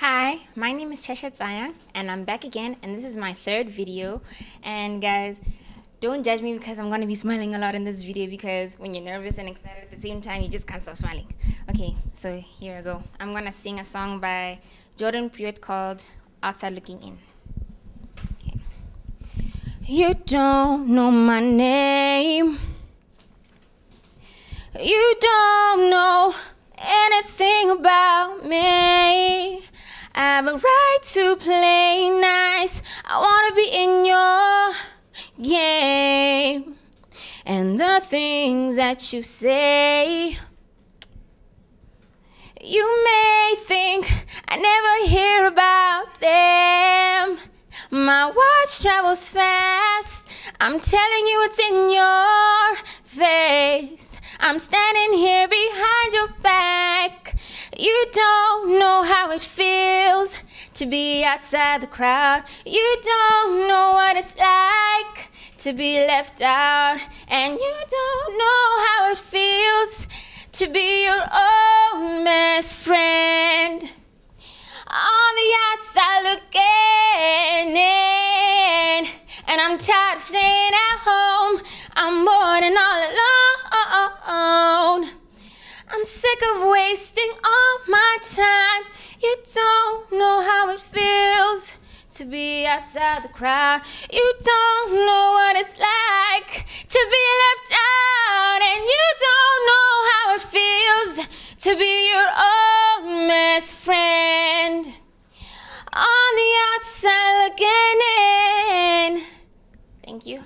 Hi, my name is Chese Tsayang and I'm back again, and this is my third video. And guys, don't judge me because I'm going to be smiling a lot in this video, because when you're nervous and excited at the same time, you just can't stop smiling. Okay, so here I go. I'm going to sing a song by Jordan Pruitt called Outside Looking In. Okay. You don't know my name. You don't know anything about me. I have a right to play nice. I want to be in your game. And the things that you say, you may think I never hear about them. My watch travels fast. I'm telling you it's in your face. I'm standing here behind your back. You don't know how it feels to be outside the crowd. You don't know what it's like to be left out. And you don't know how it feels to be your own best friend. On the outside looking in, and I'm tired of staying at home. I'm bored and all alone. I'm sick of wasting all my time. You don't know how it feels to be outside the crowd. You don't know what it's like to be left out. And you don't know how it feels to be your own best friend. On the outside looking in. Thank you.